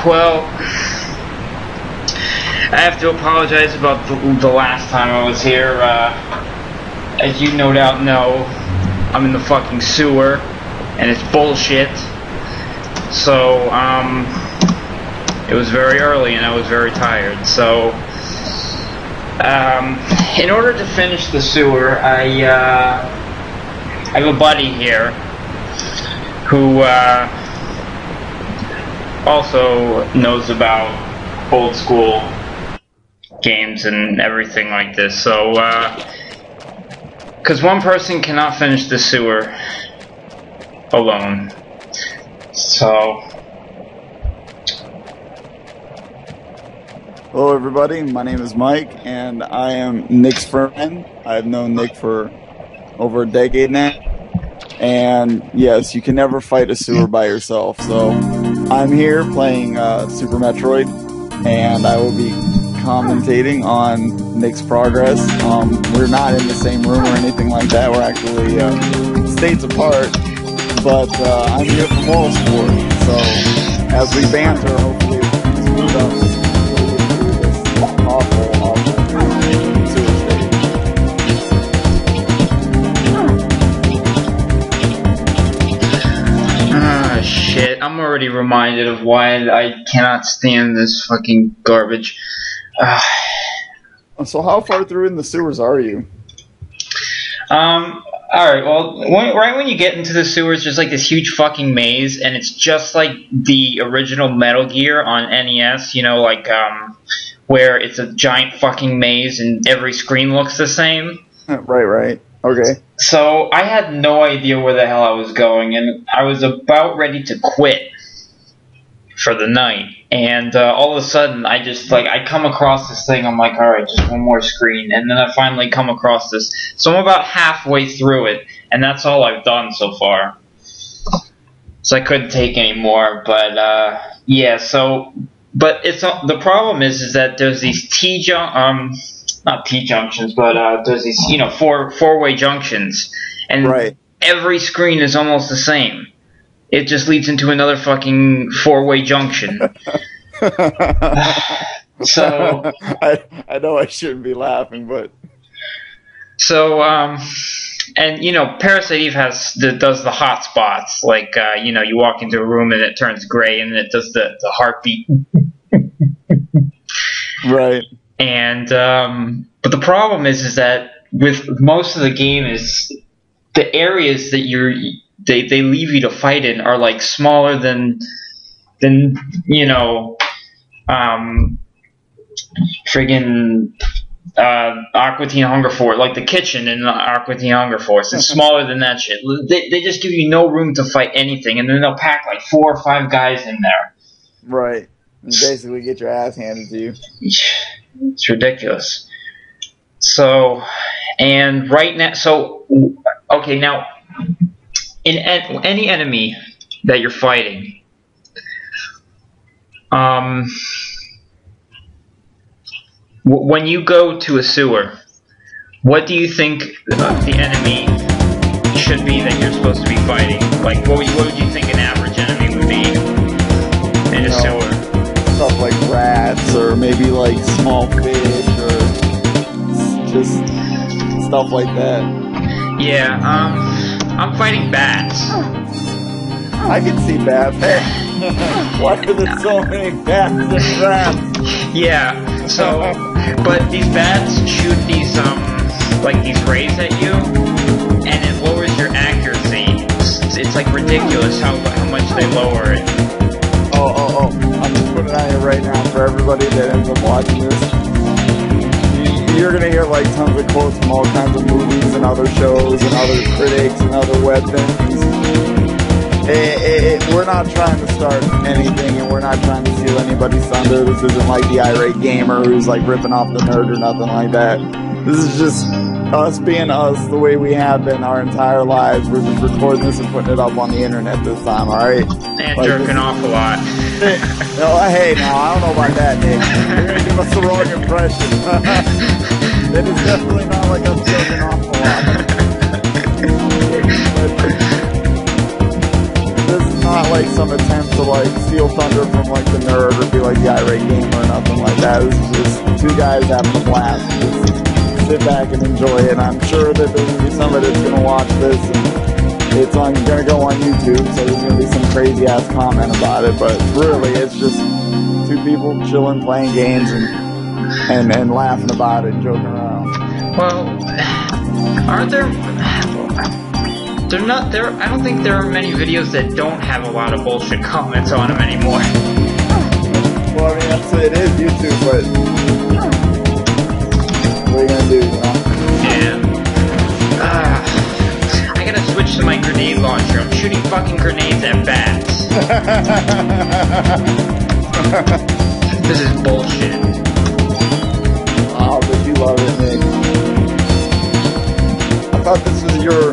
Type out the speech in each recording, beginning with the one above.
Well, I have to apologize about the last time I was here. As you no doubt know, I'm in the fucking sewer, and it's bullshit. So, it was very early, and I was very tired. So, in order to finish the sewer, I have a buddy here who also knows about old school games and everything like this. So, because one person cannot finish the sewer alone. So, hello everybody, my name is Mike, and I am Nick's friend. I've known Nick for over a decade now. And yes, you can never fight a sewer by yourself. So, I'm here playing Super Metroid, and I will be commentating on Nick's progress. We're not in the same room or anything like that. We're actually states apart, but I'm here for moral support. So as we banter, hopefully it's smooth up this awful sewer stage. Ah, shit. I'm already reminded of why I cannot stand this fucking garbage. So how far through in the sewers are you? Alright, well, right when you get into the sewers, there's like this huge fucking maze, and it's just like the original Metal Gear on NES, you know, like, where it's a giant fucking maze and every screen looks the same. Right. Okay. So, I had no idea where the hell I was going, and I was about ready to quit for the night. And all of a sudden, I just, like, I come across this thing, I'm like, alright, just one more screen, and then I finally come across this. So I'm about halfway through it, and that's all I've done so far. So I couldn't take any more, but, yeah, so, but it's, the problem is that there's these not T-junctions, but, there's these, you know, four-way junctions, and right. Every screen is almost the same. It just leads into another fucking four-way junction. So I know I shouldn't be laughing, but so and you know, Parasite Eve does the hot spots, like you know, you walk into a room and it turns gray and it does the heartbeat. Right. And but the problem is that with most of the game is the areas that they leave you to fight in are like smaller than you know, friggin' Aqua Teen Hunger Force, like the kitchen in Aqua Teen Hunger Force. It's smaller than that shit. They just give you no room to fight anything, and then they'll pack like 4 or 5 guys in there. Right. And basically get your ass handed to you. It's ridiculous. So, and right now, so, okay, now, in any enemy that you're fighting, when you go to a sewer, what do you think the enemy should be that you're supposed to be fighting? Like, what would you think an average enemy would be in a sewer? Stuff like rats, or maybe like small fish, or just stuff like that. Yeah, I'm fighting bats. I can see bats. Hey, why are there so many bats and rats? Yeah, so, but these bats shoot these, like these rays at you, and it lowers your accuracy. It's like ridiculous how much they lower it. Oh, I'm just putting it on here right now for everybody that ends up watching this. You're gonna hear like tons of quotes from all kinds of movies and other shows and other critics and other web things. We're not trying to start anything, and we're not trying to steal anybody's thunder. This isn't like the irate gamer who's like ripping off the nerd or nothing like that. This is just us being us the way we have been our entire lives. We're just recording this and putting it up on the internet this time, alright? And like, jerking off a lot. No, hey, now, I don't know about that, Nick. You're going to give us the wrong impression. It is definitely not like us jerking off a lot. This is not like some attempt to like steal thunder from like the nerd or be like the irate gamer or nothing like that. This is just two guys having a blast. Just sit back and enjoy it. And I'm sure that there's gonna be somebody that's gonna watch this and it's gonna go on YouTube, so there's gonna be some crazy ass comment about it. But really, it's just two people chilling, playing games, and laughing about it and joking around. Well, aren't there? They're not there. I don't think there are many videos that don't have a lot of bullshit comments on them anymore. Well, I mean, that's it is YouTube, but what are you gonna do, you know? Yeah. I gotta switch to my grenade launcher. I'm shooting fucking grenades at bats. This is bullshit. Oh, but you love it, Nick. I thought this was your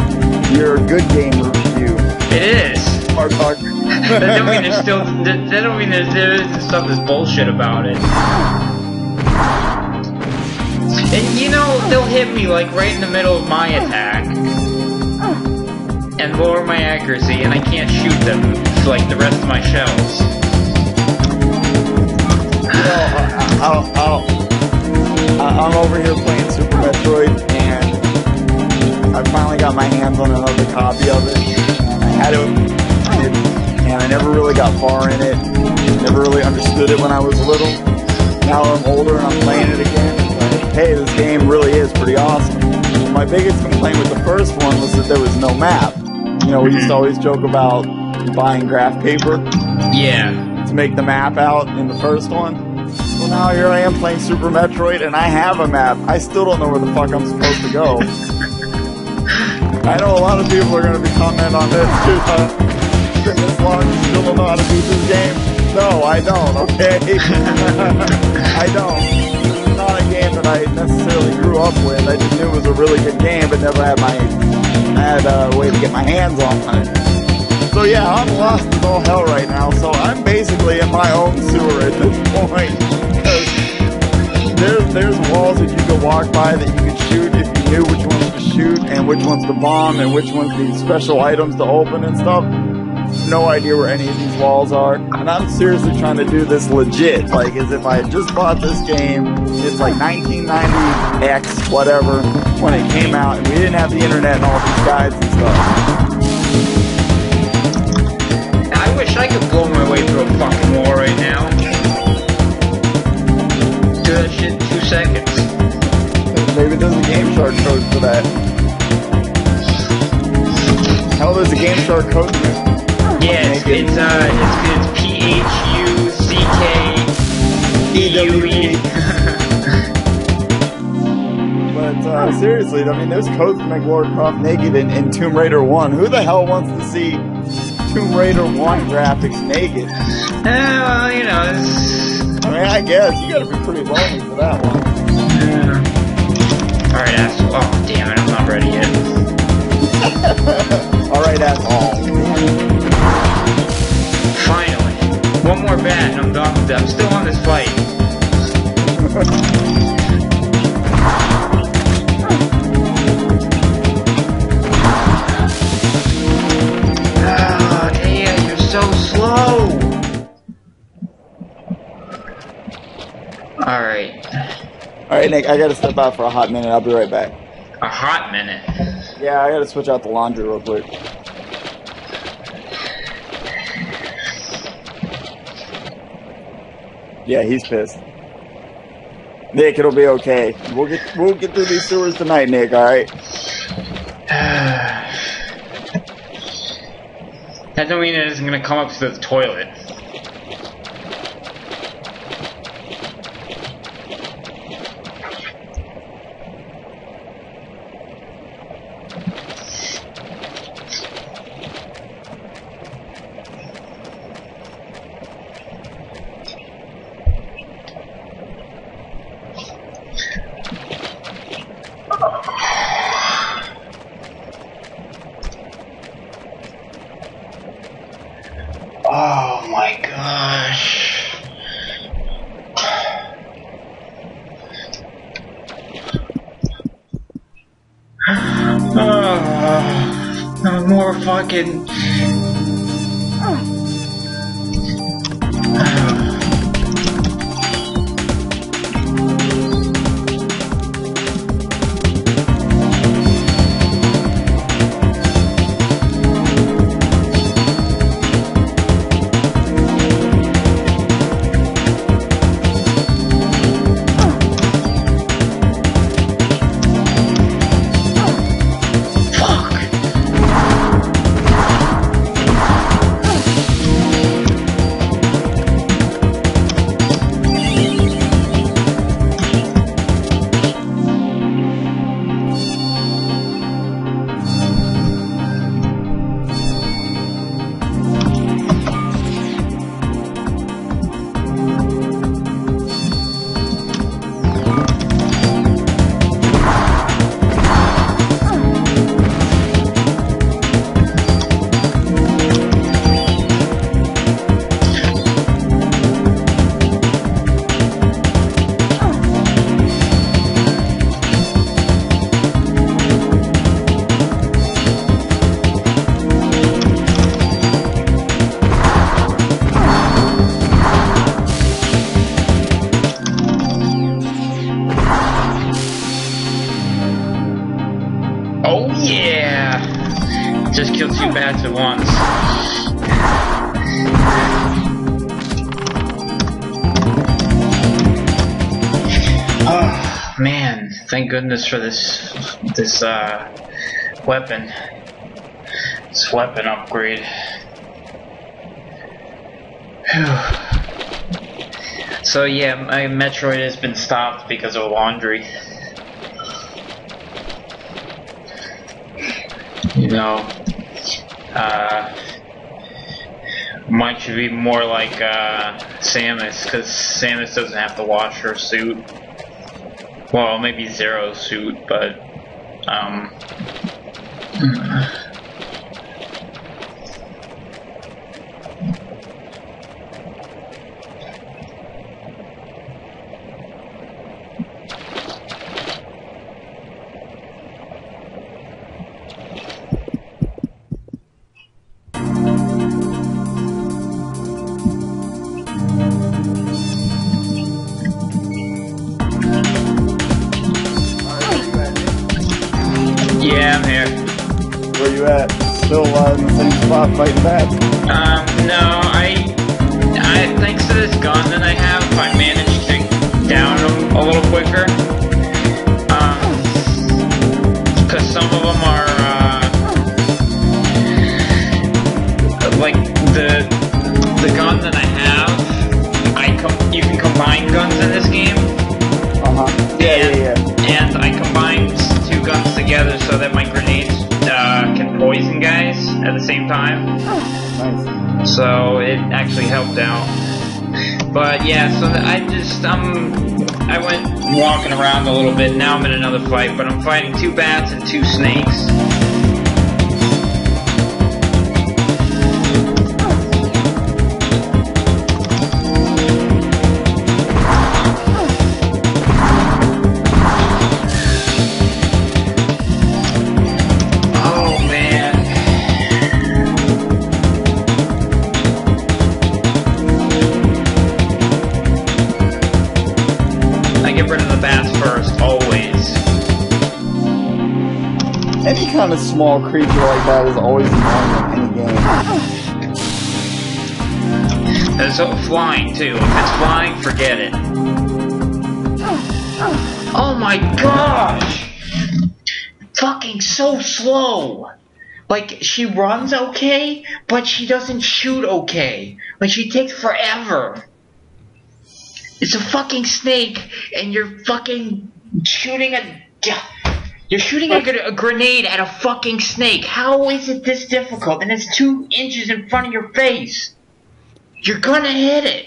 good game review. It is. That don't mean there's still. That don't mean there isn't stuff that's bullshit about it. And you know, they'll hit me like right in the middle of my attack and lower my accuracy, and I can't shoot them like the rest of my shells. I'm over here playing Super Metroid, and I finally got my hands on another copy of it, and I had it, and I never really got far in it, never really understood it when I was little. Now I'm older and I'm playing it again, it's like, hey, this game really is pretty awesome. My biggest complaint with the first one was that there was no map. You know, we used to always joke about buying graph paper. Yeah. To make the map out in the first one. Well, now here I am playing Super Metroid, and I have a map. I still don't know where the fuck I'm supposed to go. I know a lot of people are going to be commenting on this too. It's been this long, you still don't know how to beat this game? No, I don't, okay? I don't. This is not a game that I necessarily grew up with. I just knew it was a really good game, but never had a way to get my hands on it. So yeah, I'm lost as all hell right now, so I'm basically in my own sewer at this point. Because there's walls that you could walk by that you could shoot if you knew which ones to shoot and which ones to bomb and which ones need special items to open and stuff. No idea where any of these walls are. And I'm seriously trying to do this legit, like as if I had just bought this game. It's like 1990X, whatever, when it came out, and we didn't have the internet and all these guides and stuff. I wish I could blow my way through a fucking wall right now. Do that shit in 2 seconds. Maybe there's a Game Shark code for that. Hell, there's a Game Shark code for it. Yeah, it's PHUCKEWE. But seriously, I mean, there's codes to make Lara Croft naked in Tomb Raider 1. Who the hell wants to see Tomb Raider 1 graphics naked? Well, you know, I mean, I guess. You gotta be pretty lonely for that one. Alright, asshole. Oh, damn it, I'm not ready yet. Alright, asshole. Finally. One more bat and I'm done with it. I'm still on this fight. So slow. Alright, Nick, I gotta step out for a hot minute. I'll be right back. A hot minute? Yeah, I gotta switch out the laundry real quick. Yeah, he's pissed. Nick, it'll be okay. We'll get through these sewers tonight, Nick, alright? That don't mean it isn't gonna come up to the toilet. Oh my gosh. No more fucking... Just kill 2 bats at once. Oh man, thank goodness for this weapon. This weapon upgrade. So yeah, my Metroid has been stopped because of laundry. You know, mine should be more like Samus, because Samus doesn't have to wash her suit. Well, maybe Zero's suit, but yeah, I'm here. Where you at? Still in the same spot fighting bats? No, I thanks to this gun that I have, I managed to down them a little quicker. Because some of them are, like, the gun that I have, you can combine guns in this game. Uh-huh. Yeah. And I combined 2 guns together so that my grenades can poison guys at the same time. Nice. So it actually helped out. But yeah, so I went walking around a little bit. Now I'm in another fight, but I'm fighting 2 bats and 2 snakes. Any kind of small creature like that is always annoying in any game. It's flying too. If it's flying, forget it. Oh my gosh! Fucking so slow! Like, she runs okay, but she doesn't shoot okay. Like, she takes forever. It's a fucking snake, and you're fucking shooting You're shooting a grenade at a fucking snake. How is it this difficult? And it's 2 inches in front of your face. You're gonna hit it.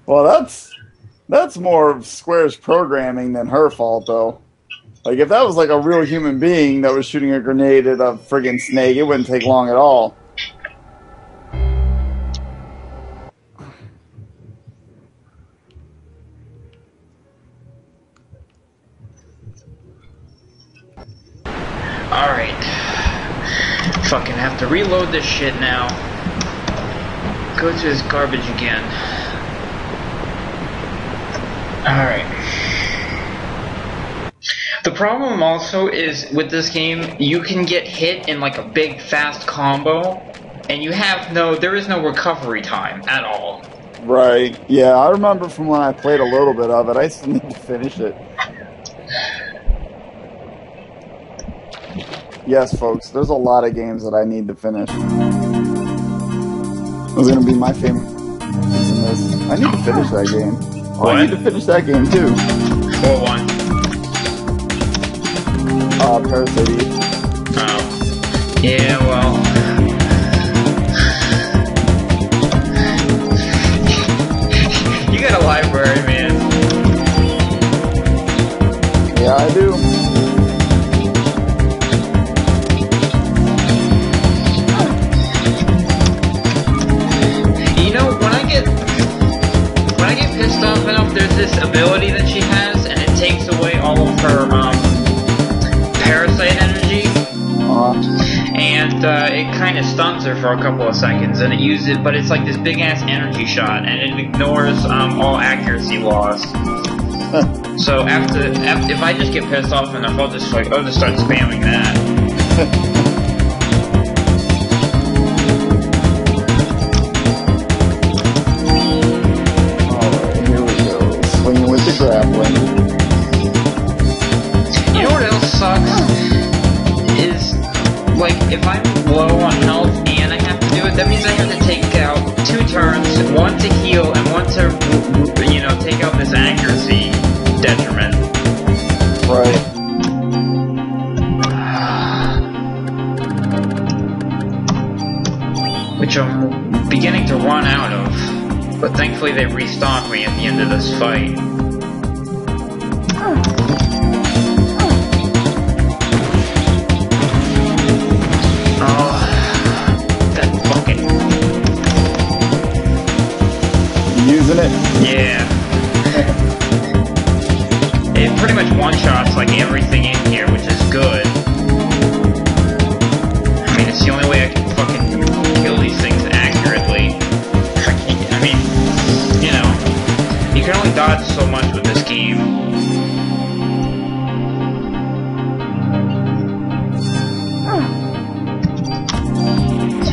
Well, that's more of Square's programming than her fault, though. Like, if that was like a real human being that was shooting a grenade at a friggin' snake, it wouldn't take long at all. Alright. Fucking have to reload this shit now. Go to this garbage again. Alright. The problem also is with this game, you can get hit in like a big fast combo, and there is no recovery time at all. Right. Yeah, I remember from when I played a little bit of it, I still need to finish it. Yes, folks, there's a lot of games that I need to finish. It's going to be my favorite in this. I need to finish that game. Oh, I need to finish that game, too. What one? Parasite Eve. Oh. Yeah, well... You got a library, man. Yeah, I do. You know, when I get pissed off enough, there's this ability that she has, and it takes away all of her parasite energy, and it kind of stuns her for a couple of seconds, and but it's like this big ass energy shot, and it ignores all accuracy loss. So if I just get pissed off enough, I'll just start spamming that. this accuracy detriment. Right. Which I'm beginning to run out of. But thankfully they restocked me at the end of this fight. Using it? Yeah. It pretty much one-shots like everything in here, which is good. I mean, it's the only way I can fucking kill these things accurately. I mean, you know, you can only dodge so much with this game.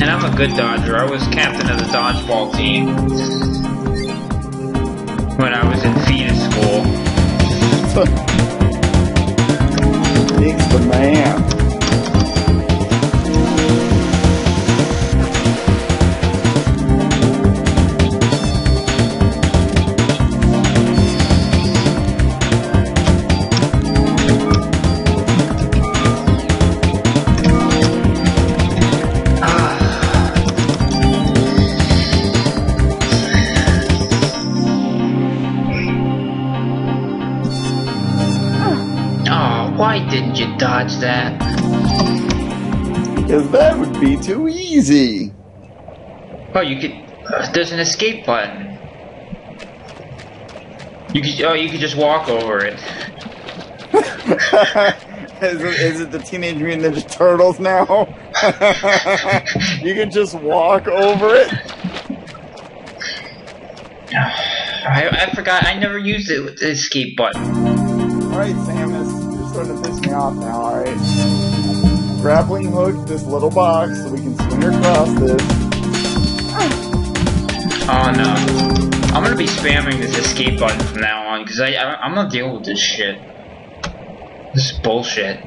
And I'm a good dodger. I was captain of the dodgeball team when I was in fetus school. Nick's the man. Why didn't you dodge that? Because that would be too easy. Oh, you could... there's an escape button. You could... oh, you could just walk over it. Is it the Teenage Mutant Ninja Turtles now? You can just walk over it? I forgot, I never used it with the escape button. Alright, Samus. Starting to piss me off now, alright? Grappling hook this little box so we can swing across this. Oh no. I'm gonna be spamming this escape button from now on, because I'm not dealing with this shit. This is bullshit.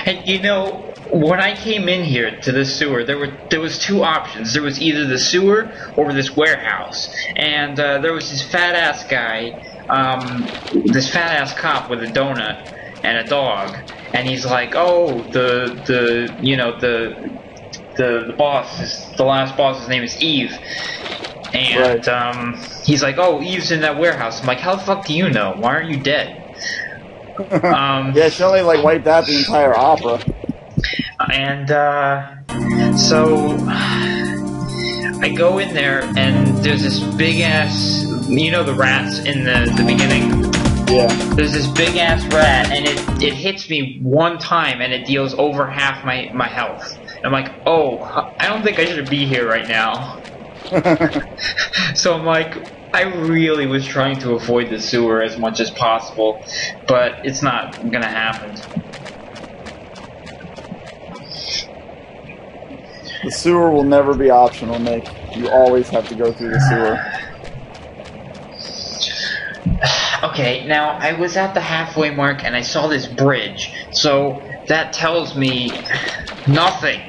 And you know, when I came in here to this sewer, there was two options. There was either the sewer or this warehouse, and there was this fat ass guy, this fat ass cop with a donut and a dog, and he's like, oh, the boss, the last boss, his name is Eve, and right. He's like, oh, Eve's in that warehouse. I'm like, how the fuck do you know? Why aren't you dead? Yeah, she only like wiped out the entire opera. And so I go in there, and there's this big ass, you know, the rats in the beginning. Yeah. There's this big ass rat, and it hits me one time, and it deals over half my health. And I'm like, oh, I don't think I should be here right now. So I'm like, I really was trying to avoid the sewer as much as possible, but it's not gonna happen. The sewer will never be optional, Nick. You always have to go through the sewer. Okay, now I was at the halfway mark and I saw this bridge, so that tells me nothing.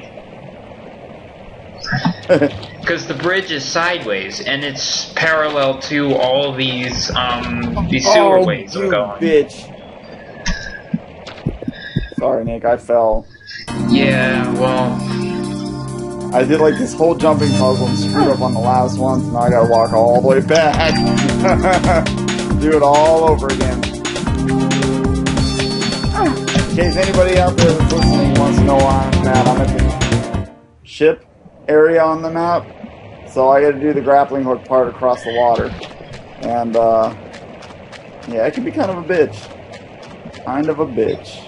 Because the bridge is sideways and it's parallel to all these sewer ways I'm going. Bitch. Sorry, Nick, I fell. Yeah, well, I did like this whole jumping puzzle and screwed up on the last one, so now I gotta walk all the way back. Do it all over again. In case anybody out there that's listening wants to know where I'm at the ship area on the map. So I gotta do the grappling hook part across the water. And, yeah, it can be kind of a bitch. Kind of a bitch.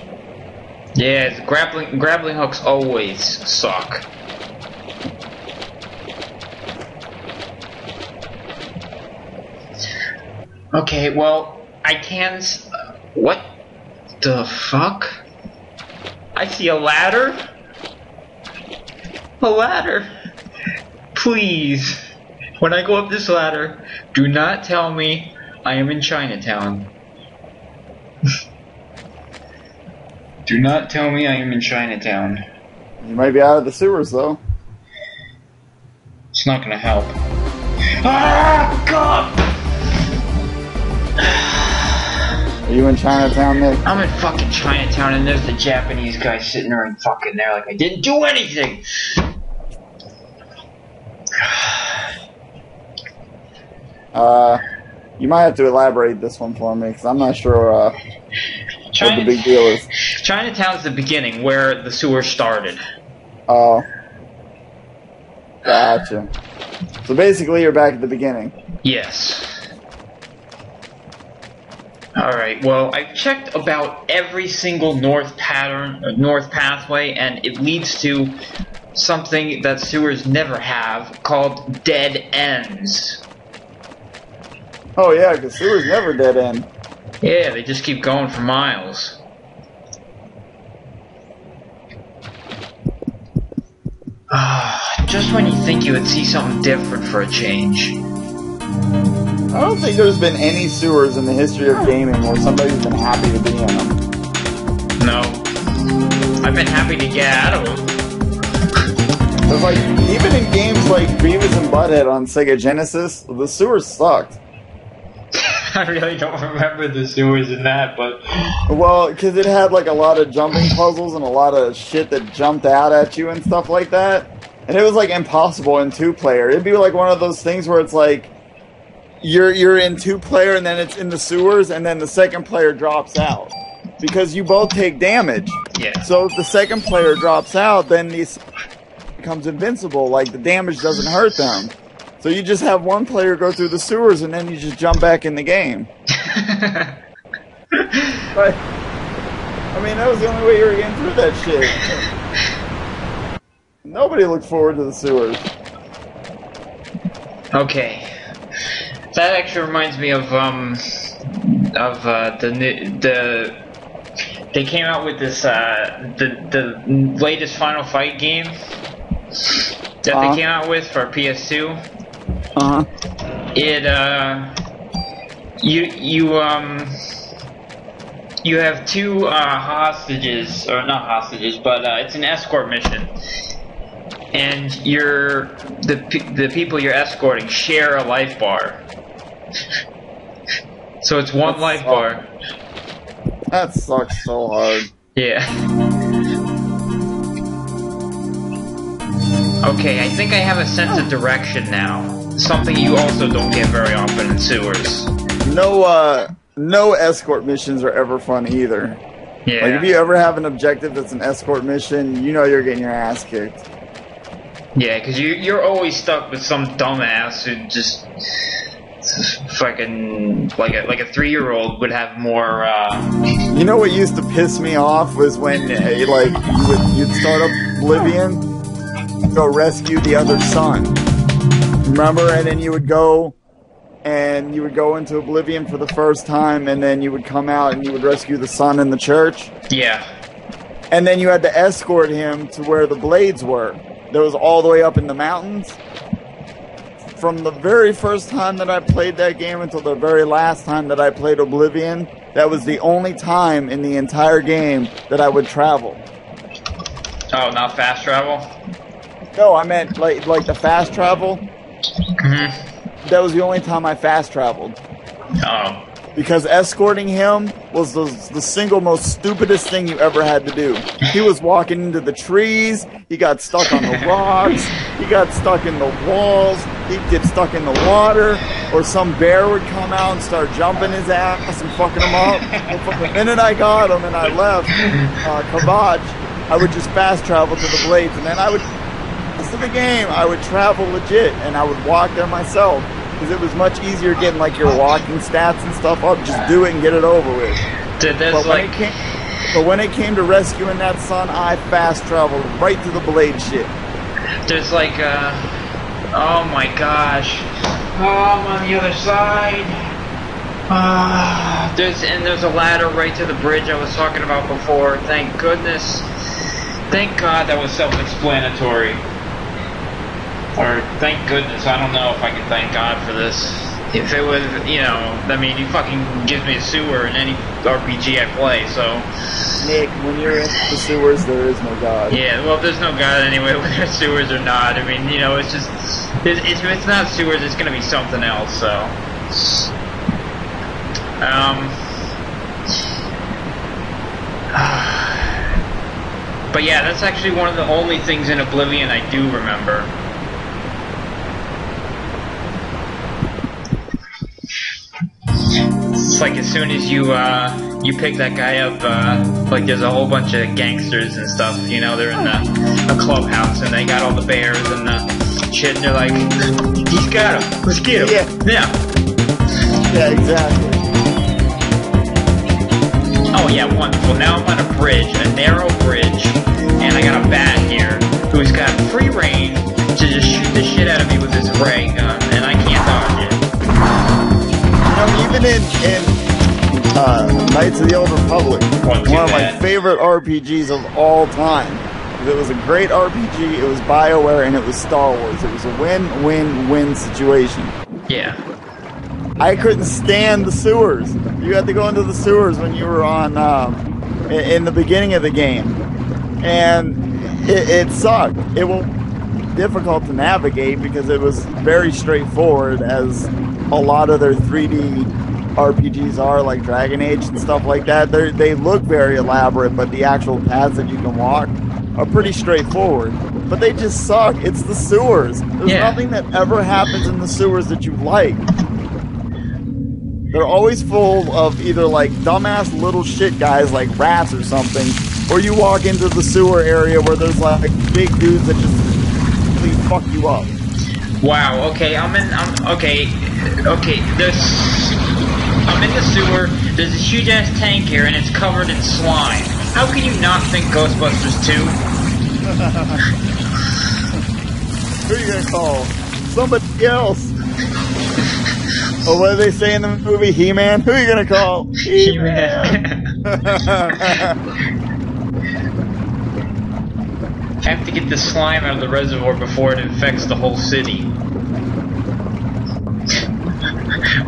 Yeah, grappling hooks always suck. Okay, well, I can... what the fuck? I see a ladder? A ladder? Please, when I go up this ladder, do not tell me I am in Chinatown. Do not tell me I am in Chinatown. You might be out of the sewers, though. It's not gonna help. Ah, God! Are you in Chinatown, Nick? I'm in fucking Chinatown, and there's the Japanese guy sitting there and fucking there like I didn't do anything! You might have to elaborate this one for me, because I'm not sure, what the big deal is. Chinatown's the beginning, where the sewer started. Oh. Gotcha. So basically, you're back at the beginning. Yes. Alright, well, I've checked about every single north pathway, and it leads to something that sewers never have, called dead ends. Oh yeah, because sewers never dead end. Yeah, they just keep going for miles. Just when you think you would see something different for a change. I don't think there's been any sewers in the history of gaming where somebody's been happy to be in them. No. I've been happy to get out of them. Because, like, even in games like Beavis and Butthead on Sega Genesis, the sewers sucked. I really don't remember the sewers in that, but... Well, because it had, like, a lot of jumping puzzles and a lot of shit that jumped out at you and stuff like that. And it was, like, impossible in two-player. It'd be, like, one of those things where it's, like, you're in two-player and then it's in the sewers and then the second player drops out. Because you both take damage. Yeah. So if the second player drops out, then these becomes invincible. Like, the damage doesn't hurt them. So you just have one player go through the sewers and then you just jump back in the game. But, I mean, that was the only way you were getting through that shit. Nobody looked forward to the sewers. Okay. That actually reminds me of they came out with this the latest Final Fight game that they came out with for PS2. It you have two hostages, or not hostages, but it's an escort mission. And the people you're escorting share a life bar. So it's one life bar. That sucks so hard. Yeah. Okay, I think I have a sense of direction now. Something you also don't get very often in sewers. No escort missions are ever fun either. Yeah. Like, if you ever have an objective that's an escort mission, you know you're getting your ass kicked. Yeah, because you're always stuck with some dumbass who just fucking like a 3-year-old would have more. You know what used to piss me off was when you'd start up Oblivion, go rescue the other son. Remember, and then you would go into Oblivion for the first time, and then you would come out and you would rescue the son in the church. Yeah. And then you had to escort him to where the blades were. That was all the way up in the mountains. From the very first time that I played that game until the very last time that I played Oblivion, that was the only time in the entire game that I would travel. Oh, not fast travel? No, I meant like the fast travel. Mm-hmm. That was the only time I fast traveled. Oh. Because escorting him was the single most stupidest thing you ever had to do. He was walking into the trees, he got stuck on the rocks, he got stuck in the walls, he'd get stuck in the water, or some bear would come out and start jumping his ass and fucking him up. And from the minute I got him and I left Kavach, I would just fast travel to the blades, and then I would, rest of the game, I would travel legit, and I would walk there myself. Because it was much easier getting like your walking stats and stuff up. Just do it and get it over with. But when it came to rescuing that son, I fast traveled right to the blade shit. There's like oh my gosh. Oh, I'm on the other side. There's a ladder right to the bridge I was talking about before. Thank goodness. Thank God that was self-explanatory. Or thank goodness, I don't know if I can thank God for this. If it was, you know, I mean, he fucking gives me a sewer in any RPG I play, so... Nick, when you're in the sewers, there is no God. Yeah, well, there's no God anyway, whether there's sewers or not. I mean, you know, it's just... If it's not sewers, it's gonna be something else, so... But yeah, that's actually one of the only things in Oblivion I do remember. It's like as soon as you pick that guy up, like there's a whole bunch of gangsters and stuff, you know, they're in a clubhouse and they got all the bears and the shit and they're like, he's got him, let's get him. Yeah, exactly. Oh yeah, wonderful. Now I'm on a bridge, a narrow bridge, and I got a bat here who's got free reign to just shoot the shit out of me with his ray gun, and I can't dodge it. You know, even in Knights of the Old Republic, one of my favorite RPGs of all time. It was a great RPG, it was BioWare, and it was Star Wars. It was a win-win-win situation. Yeah. I couldn't stand the sewers. You had to go into the sewers when you were on in the beginning of the game, and it sucked. It was difficult to navigate because it was very straightforward, as a lot of their 3D RPGs are, like Dragon Age and stuff like that. They look very elaborate, but the actual paths that you can walk are pretty straightforward. But they just suck. It's the sewers. There's nothing that ever happens in the sewers that you like. They're always full of either like dumbass little shit guys like rats or something, or you walk into the sewer area where there's like big dudes that just completely fuck you up. Wow. Okay. I'm in the sewer. There's a huge ass tank here, and it's covered in slime. How can you not think Ghostbusters 2? Who are you gonna call? Somebody else. Oh, what do they say in the movie He-Man? Who are you gonna call? He-Man. Have to get the slime out of the reservoir before it infects the whole city.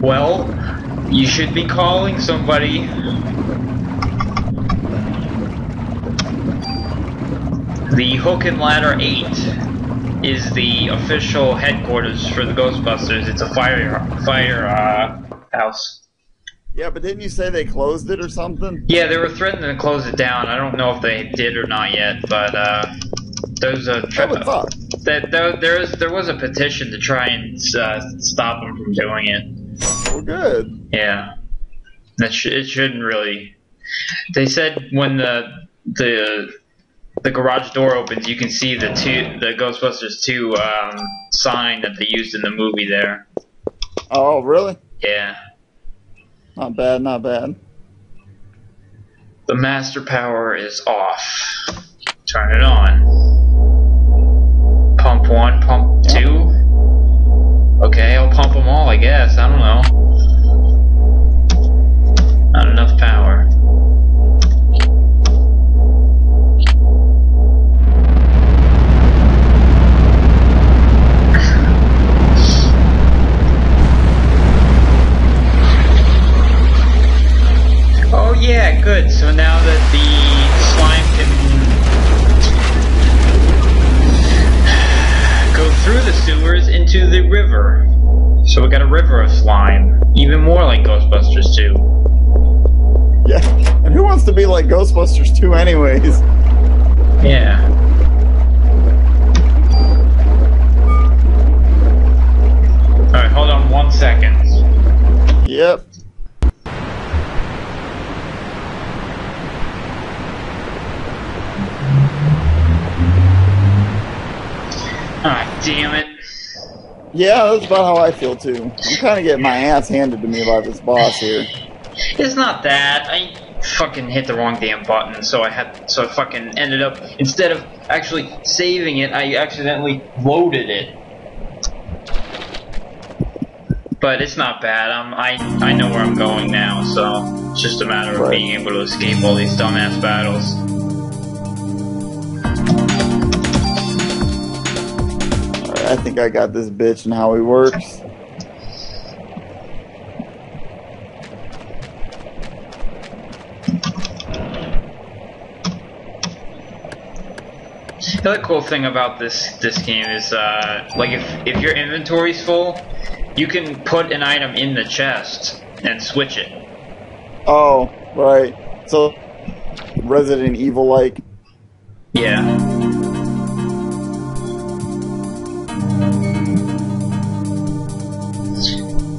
Well, you should be calling somebody. The Hook and Ladder 8 is the official headquarters for the Ghostbusters. It's a fire house. Yeah, but didn't you say they closed it or something? Yeah, they were threatening to close it down. I don't know if they did or not yet, but there's a there was a petition to try and stop them from doing it. Well, good. Yeah, it shouldn't really. They said when the garage door opens, you can see the Ghostbusters 2 sign that they used in the movie there. Oh, really? Yeah. Not bad, not bad. The master power is off. Turn it on. Pump 1, pump 2. Okay, I'll pump them all, I guess. I don't know. Not enough power. Oh yeah, good. So now that the slime can go through the sewers into the river. So we got a river of slime. Even more like Ghostbusters 2. Yeah, and who wants to be like Ghostbusters 2 anyways? Yeah. Alright, hold on 1 second. Yep. Ah, damn it. Yeah, that's about how I feel too. I'm kind of getting my ass handed to me by this boss here. It's not that. I fucking hit the wrong damn button, so I fucking ended up, instead of actually saving it, I accidentally loaded it. But it's not bad. I know where I'm going now, so it's just a matter of being able to escape all these dumbass battles. Alright, I think I got this bitch and how he works. The other cool thing about this game is, like, if your inventory's full, you can put an item in the chest and switch it. Oh, right. So, Resident Evil-like. Yeah.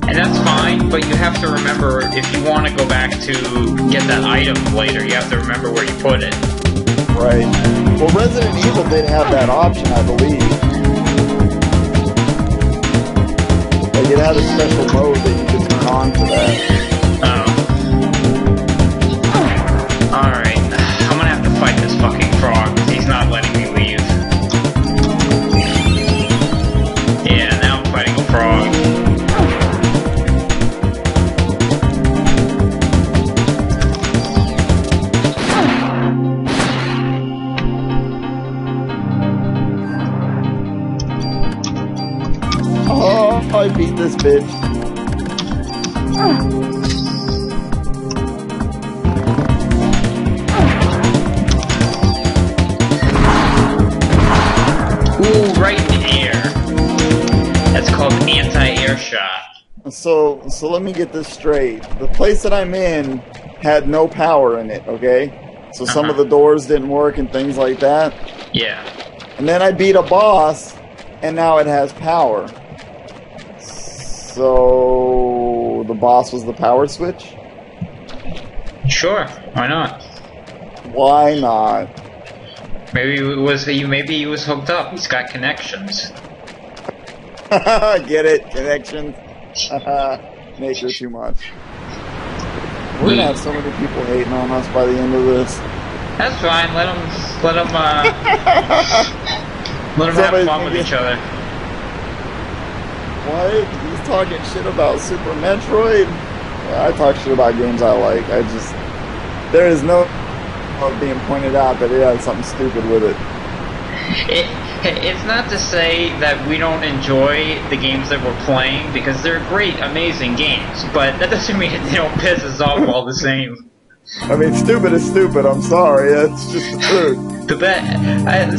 And that's fine, but you have to remember, if you want to go back to get that item later, you have to remember where you put it. Right. Well, Resident Evil did have that option, I believe. Like, it had a special mode that you could turn on for that. Oh. Alright. I'm gonna have to fight this fucking frog, because he's not letting me leave. Yeah, now I'm fighting a frog. I beat this bitch. Ooh, right in the air. That's called anti-air shot. So let me get this straight. The place that I'm in had no power in it, okay? So some of the doors didn't work and things like that. Yeah. And then I beat a boss, and now it has power. So the boss was the power switch? Sure, why not? Why not? Maybe he was hooked up. He's got connections. Get it? Connections? Nature too much. We're gonna have so many people hating on us by the end of this. That's fine. Let them have fun with each other. What? He's talking shit about Super Metroid? Yeah, I talk shit about games I like. There is no being pointed out that it has something stupid with it. It's not to say that we don't enjoy the games that we're playing, because they're great, amazing games, but that doesn't mean they don't piss us off all the same. I mean, stupid is stupid, I'm sorry, that's just the truth.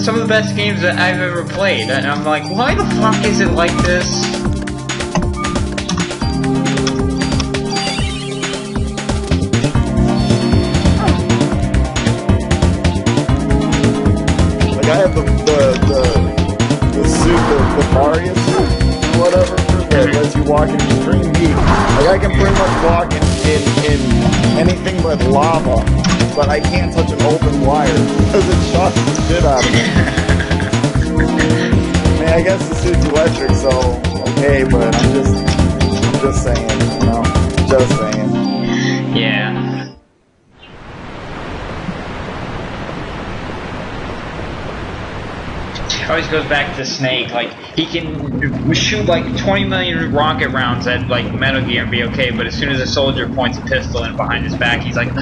Some of the best games that I've ever played, and I'm like, why the fuck is it like this? Like, I have the suit, the Mario suit, or whatever, that lets you walk in extreme heat. Like, I can pretty much walk in anything but lava, but I can't touch an open wire, because it shocks the shit out of me. I mean, I guess the suit's electric, so, okay, but I'm just saying, you know, just saying. Yeah. Always goes back to Snake. Like, he can shoot like 20 million rocket rounds at like Metal Gear and be okay, but as soon as a soldier points a pistol in behind his back, he's like.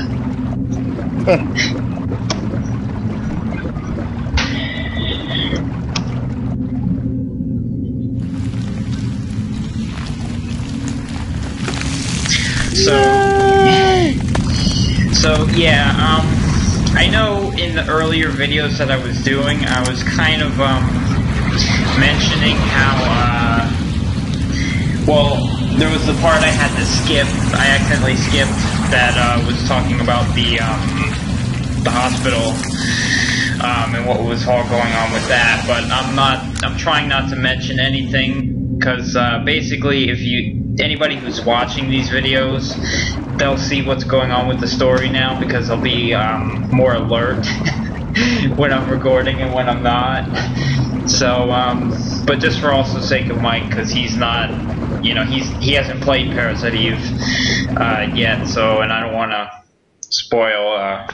So yeah, I know in the earlier videos that I was doing, I was kind of mentioning how, well, there was the part I had to skip. I accidentally skipped that was talking about the hospital and what was all going on with that. But I'm trying not to mention anything, because basically, anybody who's watching these videos, they'll see what's going on with the story now, because they'll be more alert when I'm recording and when I'm not. So, but just for also sake of Mike, because he's not, you know, he hasn't played Parasite Eve yet, so, and I don't want to spoil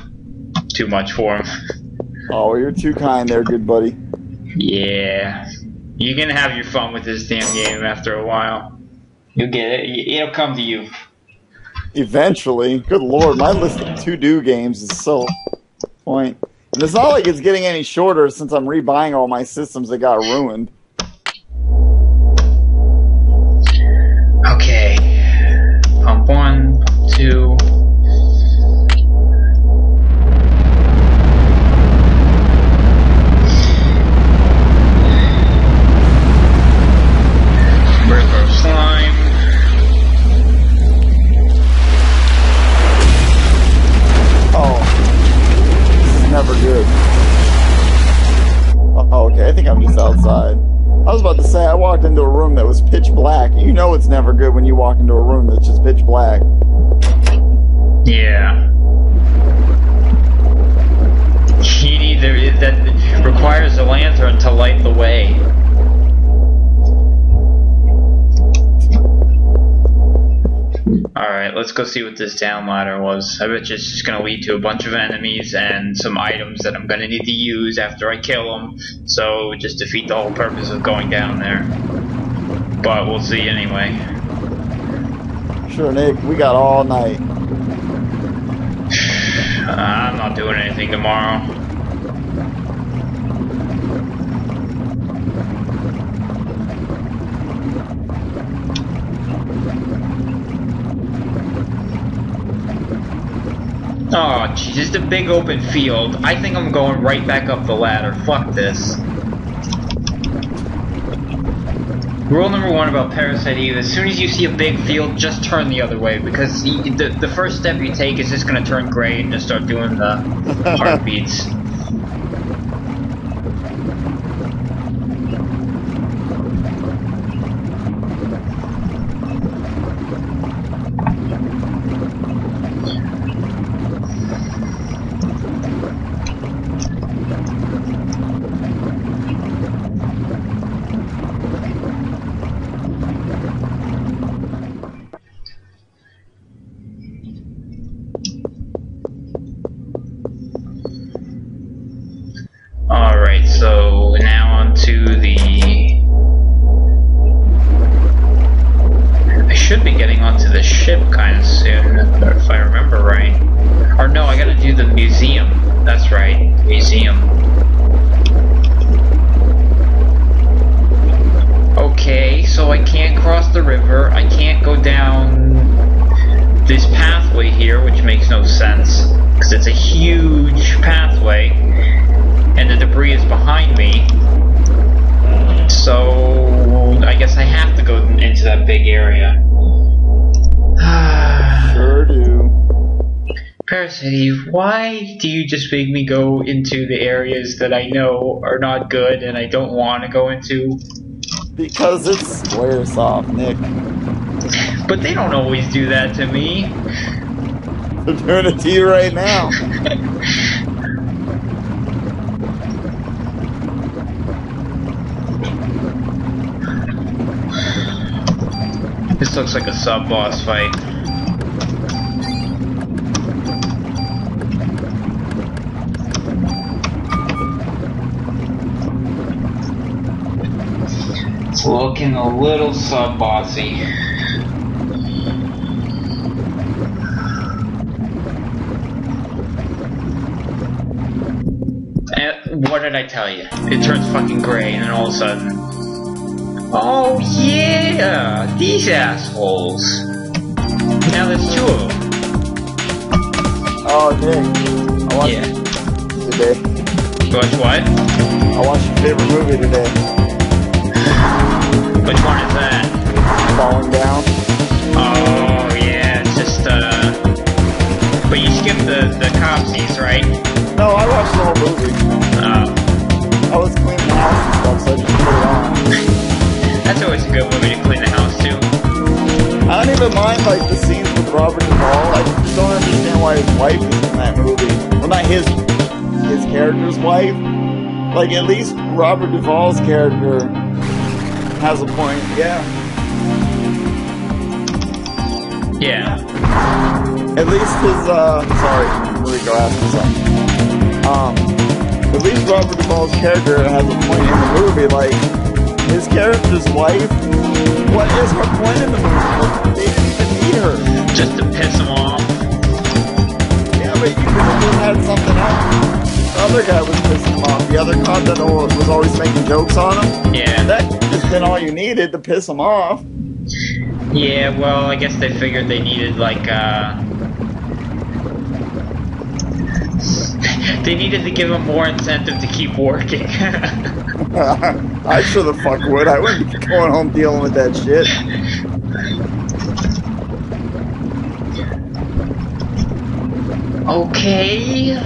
too much for him. Oh, you're too kind there, good buddy. Yeah. You can have your fun with this damn game after a while. You'll get it. It'll come to you. Eventually. Good lord, my list of to-do games is so point. And it's not like it's getting any shorter since I'm rebuying all my systems that got ruined. Okay. Pump 1, 2. lights outside. I was about to say, I walked into a room that was pitch black. You know it's never good when you walk into a room that's just pitch black. Yeah. You need that requires a lantern to light the way. Alright, let's go see what this down ladder was. I bet you it's just gonna lead to a bunch of enemies and some items that I'm gonna need to use after I kill them. So, just defeat the whole purpose of going down there. But we'll see anyway. Sure, Nick, we got all night. I'm not doing anything tomorrow. Oh, jeez, it's a big open field. I think I'm going right back up the ladder. Fuck this. Rule number 1 about Parasite Eve, as soon as you see a big field, just turn the other way, because the first step you take is just going to turn gray and just start doing the heartbeats. Alright, so now on to the... I should be getting onto the ship kind of soon, if I remember right. Or no, I gotta do the museum. That's right, museum. Okay, so I can't cross the river, I can't go down this pathway here, which makes no sense, because it's a huge pathway. And the debris is behind me, so I guess I have to go into that big area. Sure do. Parasite Eve, why do you just make me go into the areas that I know are not good and I don't want to go into? Because it's Squaresoft, Nick. But they don't always do that to me. They're doing it to you right now. This looks like a sub-boss fight. It's looking a little sub-bossy. What did I tell you? It turns fucking gray and then all of a sudden... Oh yeah! These assholes! Now there's 2 of them. Oh, Nick. I watched it today. You watch what? I watched your favorite movie today. Which one is that? Falling Down. Oh yeah, it's just but you skipped the cop scenes, right? No, I watched the whole movie. Oh. I was cleaning the house and stuff, so I just put it on. That's always a good movie to clean the house too. I don't even mind like the scenes with Robert Duvall. I just don't understand why his wife is in that movie. Well, not his character's wife. Like at least Robert Duvall's character has a point. Yeah. Yeah. At least his sorry, Rico asked me something. At least Robert Duvall's character has a point in the movie. Like his character's wife. What is her point in the movie? Like, they didn't even need her. Just to piss him off. Yeah, but you could have had something else. The other guy was pissing him off. The other cop that was always making jokes on him. Yeah. That could just been all you needed to piss him off. Yeah, well, I guess they figured they needed, like, they needed to give him more incentive to keep working. I sure the fuck would. I wouldn't be going home dealing with that shit. Okay.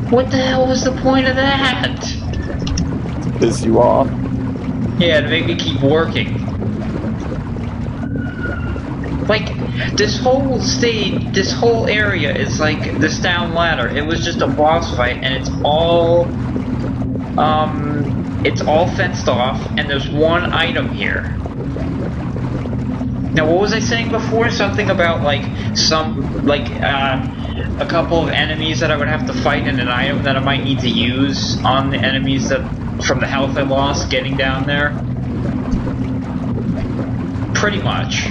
What the hell was the point of that? piss you off. Yeah, to make me keep working. Like, this whole stage, this whole area is like this down ladder. It was just a boss fight, and it's all fenced off, and there's one item here. Now, what was I saying before? Something about, like, a couple of enemies that I would have to fight and an item that I might need to use on the enemies that, from the health I lost getting down there. Pretty much.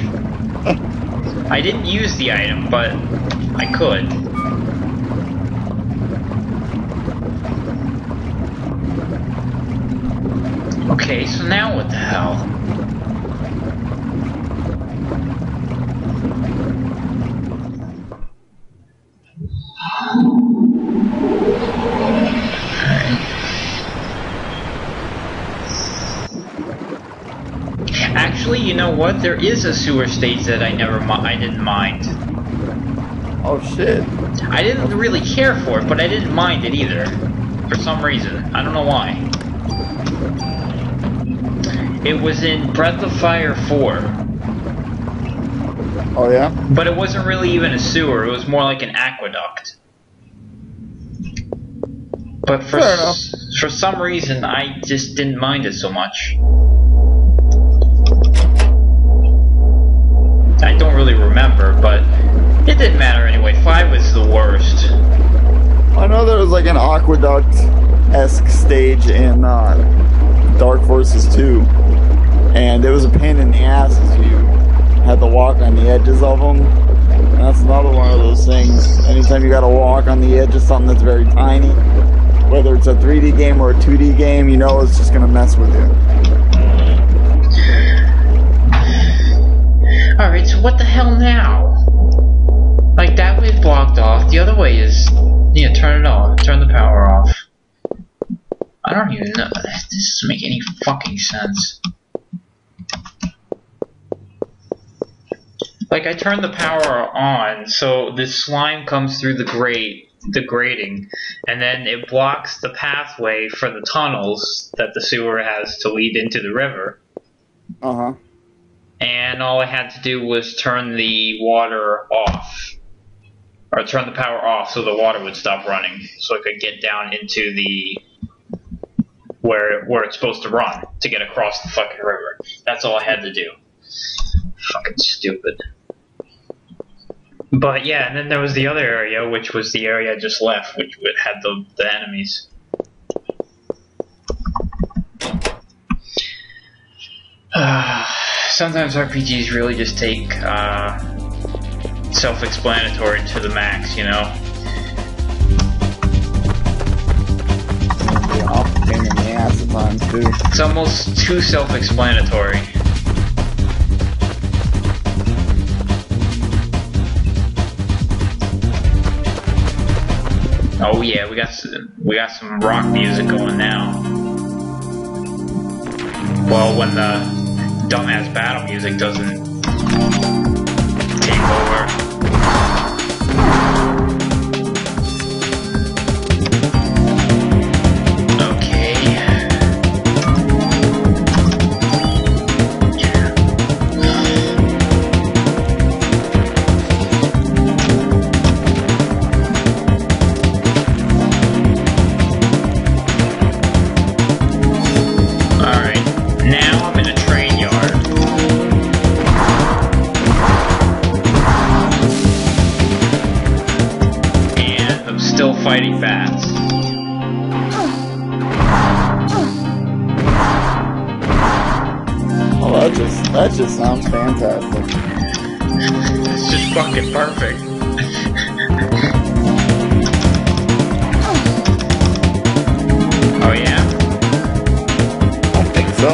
I didn't use the item, but I could. Okay, so now what the hell? Actually, you know what? There is a sewer stage that I didn't mind. Oh shit. I didn't really care for it, but I didn't mind it either. For some reason. I don't know why. It was in Breath of Fire 4. Oh yeah? But it wasn't really even a sewer, it was more like an aqueduct. But for some reason, I just didn't mind it so much. I don't really remember, but it didn't matter anyway. 5 was the worst. I know there was like an aqueduct-esque stage in Dark Forces 2, and it was a pain in the ass as you had to walk on the edges of them. And that's another one of those things. Anytime you gotta walk on the edge of something that's very tiny, whether it's a 3D game or a 2D game, you know it's just gonna mess with you. Alright, so what the hell now? Like, that way blocked off, the other way is... Yeah, turn it off, turn the power off. I don't even know, this doesn't make any fucking sense. Like, I turned the power on, so this slime comes through the grating, and then it blocks the pathway for the tunnels that the sewer has to lead into the river. Uh-huh. And all I had to do was turn the water off. Or turn the power off so the water would stop running. So I could get down into the... Where it's supposed to run. To get across the fucking river. That's all I had to do. Fucking stupid. But yeah, and then there was the other area, which was the area I just left, which had the enemies. Sometimes RPGs really just take self-explanatory to the max, you know? Pain in the ass at times, too. It's almost too self-explanatory. Oh yeah, we got some rock music going now. Well, when the dumbass battle music doesn't take over. Fighting bats. Oh, that just sounds fantastic. It's just fucking perfect. Oh yeah? I think so.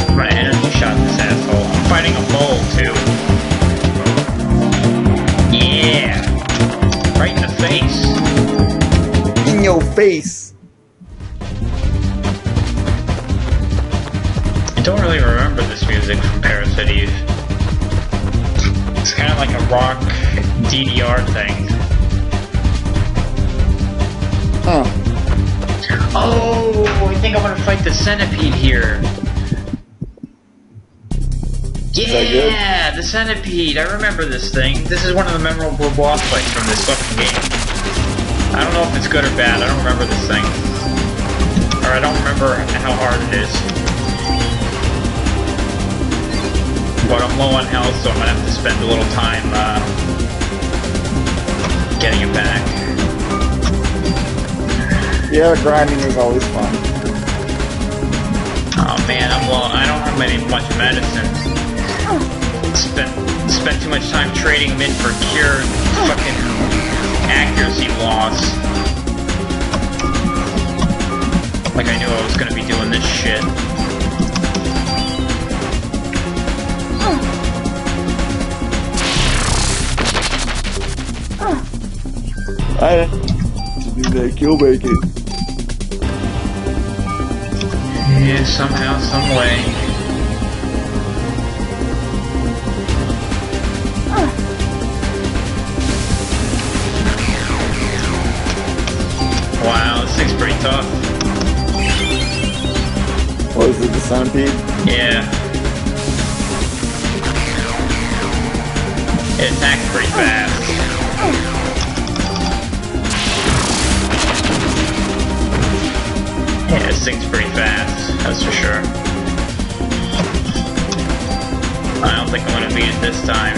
I'm gonna energy shot this asshole. I'm fighting a mole too. Yeah! Right in the face. In your face. I don't really remember this music from Parasite Eve. It's kind of like a rock DDR thing. Huh. Oh, I think I'm gonna fight the Centipede here. Yeah, the Centipede. I remember this thing. This is one of the memorable boss fights from this fucking game. I don't know if it's good or bad. I don't remember this thing. Or I don't remember how hard it is. But I'm low on health, so I'm gonna have to spend a little time getting it back. Yeah, grinding is always fun. Oh man, I'm low. I don't have much medicine. Spent too much time trading them in for cure fucking accuracy loss. Like I knew I was gonna be doing this shit. I have to do that kill bacon. Yeah, somehow, some way. Wow, this thing's pretty tough. What is it, the Centipede? Yeah. It attacks pretty fast. Yeah, this thing's pretty fast, that's for sure. I don't think I'm gonna beat it this time.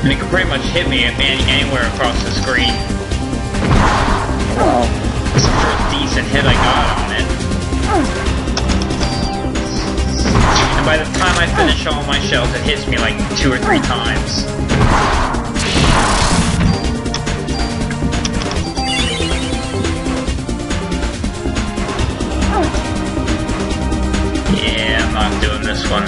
And it can pretty much hit me anywhere across the screen. Wow. It's the first decent hit I got on it. And by the time I finish all my shells, it hits me like 2 or 3 times. Yeah, I'm not doing this one.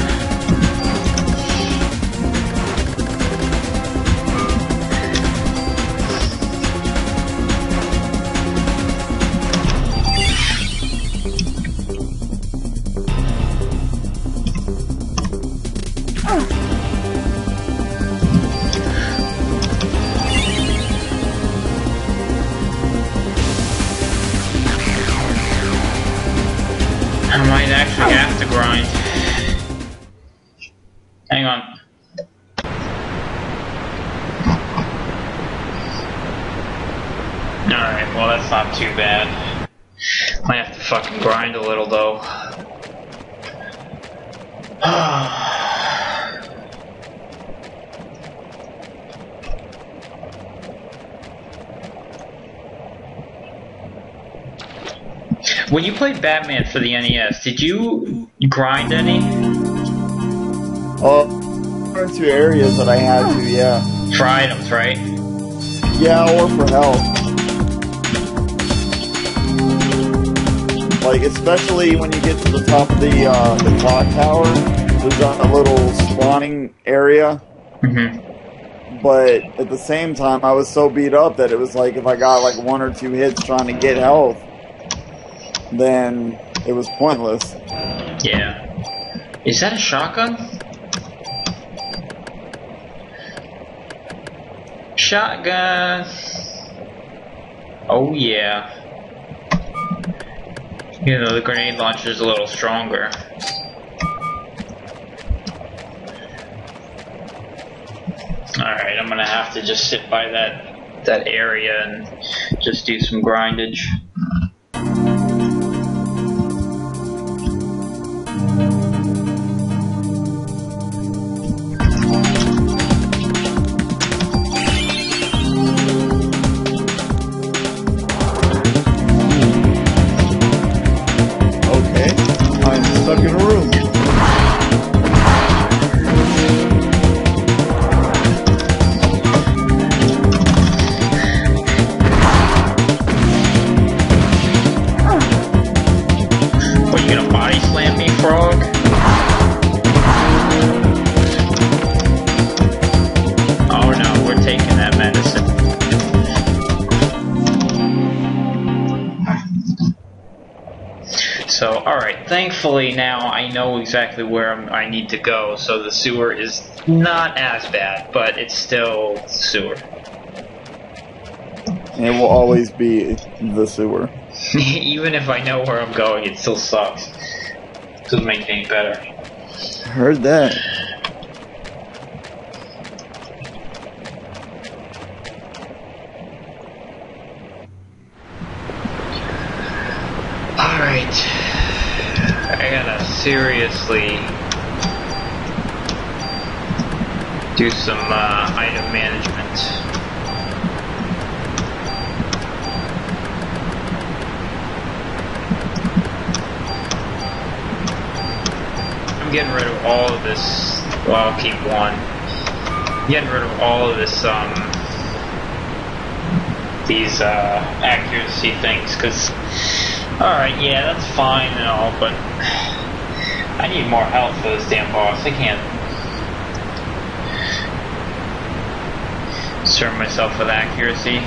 I might actually have to grind. Hang on. Alright, well that's not too bad. Might have to fucking grind a little though. When you played Batman for the NES, did you grind any? Oh, there are 2 areas that I had to, yeah. For items, right? Yeah, or for health. Like, especially when you get to the top of the clock tower, there's a little spawning area. Mm-hmm. But at the same time, I was so beat up that it was like if I got like 1 or 2 hits trying to get health, then it was pointless. Yeah. Is that a shotgun? Shotgun! Oh yeah. You know, the grenade launcher's a little stronger. Alright, I'm gonna have to just sit by that area and just do some grindage. Stuck in a room. What, you gonna body slam me, frog? Oh no, we're taking that medicine. thankfully now I know exactly where I need to go, so the sewer is not as bad, but it's still sewer. And it will always be the sewer. Even if I know where I'm going, it still sucks. Doesn't make it any better. Heard that. Alright. I gotta seriously do some item management. I'm getting rid of all of this. Well, I'll keep one. Getting rid of all of this, these accuracy things, because alright, yeah, that's fine and all, but I need more health for this damn boss. I can't serve myself with accuracy.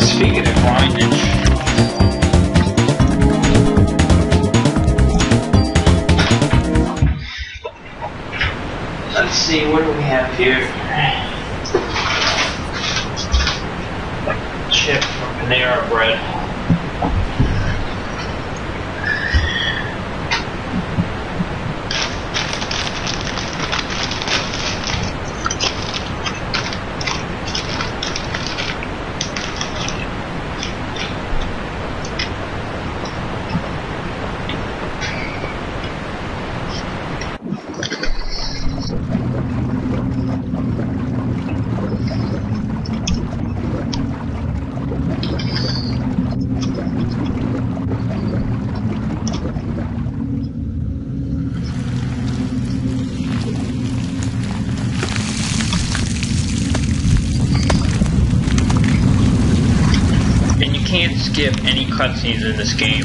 Speaking of grindage, let's see, what do we have here? Chip from Panera Bread. And you can't skip any cutscenes in this game.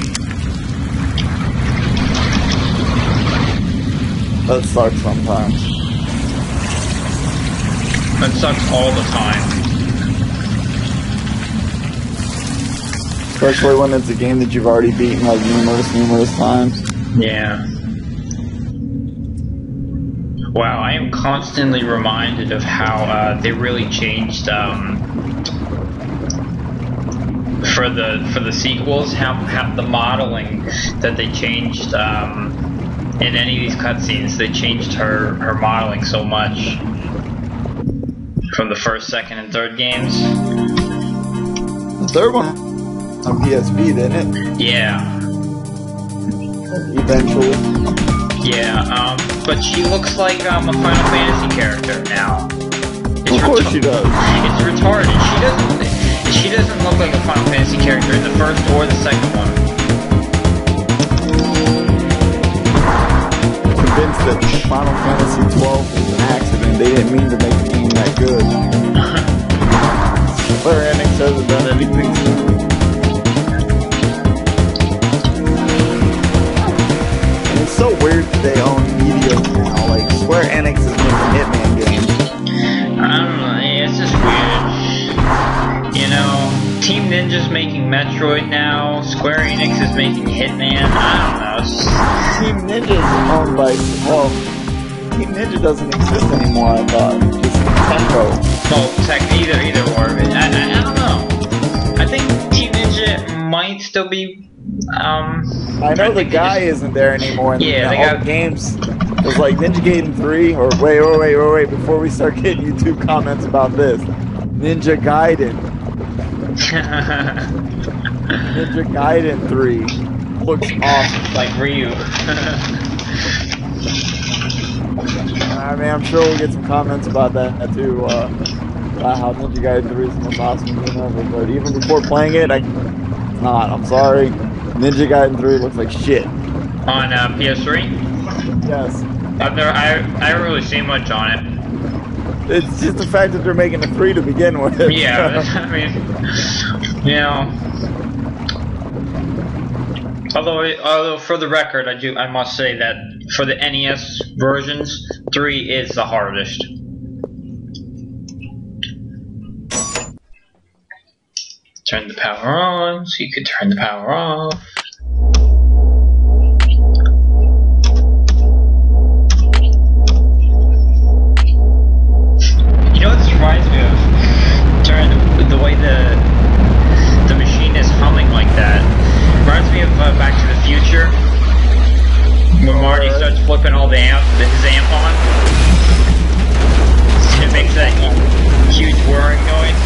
That sucks sometimes. That sucks all the time. Especially when it's a game that you've already beaten like numerous times. Yeah. Wow, I am constantly reminded of how they really changed for the sequels, how the modeling that they changed in any of these cutscenes. They changed her modeling so much from the first, second, and third games. The third one on PSP, didn't it? Yeah. Eventually. Yeah. But she looks like a Final Fantasy character now. Of course she does. It's retarded. She doesn't look like a Final Fantasy character in the first or the second one. I'm convinced that Final Fantasy 12 was an accident. They didn't mean to make the game that good. Square Enix hasn't done anything smooth. And it's so weird that they own media now. Like, Square Enix is making Hitman games. I don't know. It's just weird. You know, Team Ninja's making Metroid now. Square Enix is making Hitman. I don't know. It's just... Team Ninja is owned by... Well, Team Ninja doesn't exist anymore, I thought. Just Nintendo. Well, either or. I don't know. I think Team Ninja might still be... I know the guy isn't there anymore in yeah, all games. It was like Ninja Gaiden 3, or wait, before we start getting YouTube comments about this. Ninja Gaiden. Ninja Gaiden 3 looks awesome. Like Ryu. I mean, I'm sure we'll get some comments about that too, about how Ninja Gaiden 3 is the most awesome game ever, but even before playing it, it's not. I'm sorry. Ninja Gaiden 3 looks like shit. On PS3? Yes. I haven't really seen much on it. It's just the fact that they're making a 3 to begin with. Yeah, I mean, you know. Although for the record, I must say that for the NES versions, 3 is the hardest. Turn the power on, so you could turn the power off. You know what this reminds me of? The way the machine is humming like that. Reminds me of Back to the Future. When Marty starts flipping all his amp on. It makes that huge whirring noise.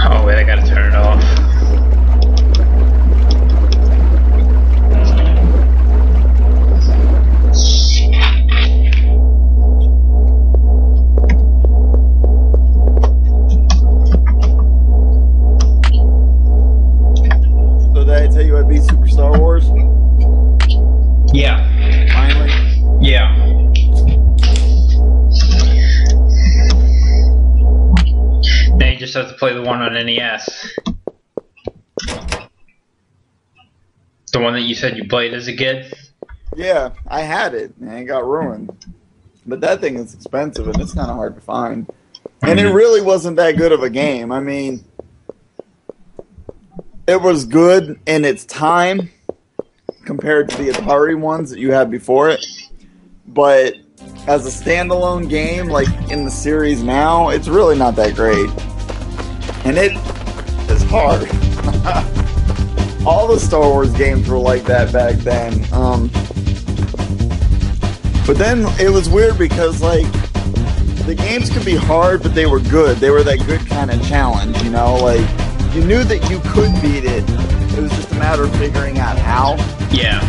Oh wait, I gotta turn it off. Yeah. Finally? Yeah. Now you just have to play the one on NES. The one that you said you played as a kid? Yeah, I had it, and it got ruined. But that thing is expensive, and it's kind of hard to find. And it really wasn't that good of a game. I mean, it was good in its time, compared to the Atari ones that you had before it, but as a standalone game, like in the series now, it's really not that great, and it is hard. All the Star Wars games were like that back then, but then it was weird because like the games could be hard, but they were good. They were that good kind of challenge, you know, like you knew that you could beat it. It was just a matter of figuring out how. Yeah.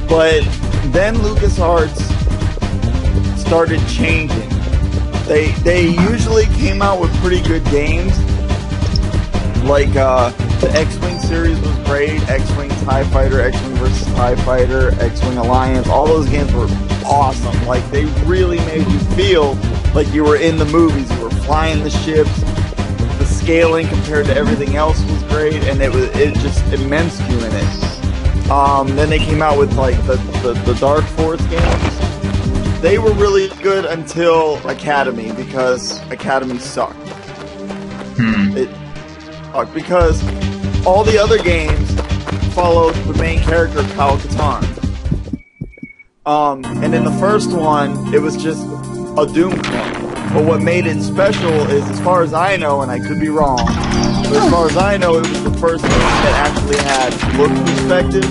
But then LucasArts started changing. They usually came out with pretty good games. Like the X-Wing series was great. X-Wing TIE Fighter, X-Wing vs. TIE Fighter, X-Wing Alliance. All those games were awesome. Like they really made you feel like you were in the movies. You were flying the ships. The scaling compared to everything else was great, and it just immersed you in it. Then they came out with like the Dark Force games. They were really good until Academy, because Academy sucked. It sucked because all the other games followed the main character Kyle Katarn. And in the first one, it was just a Doom clone. But what made it special is, as far as I know, and I could be wrong, but as far as I know, it was the first game that actually had look perspective.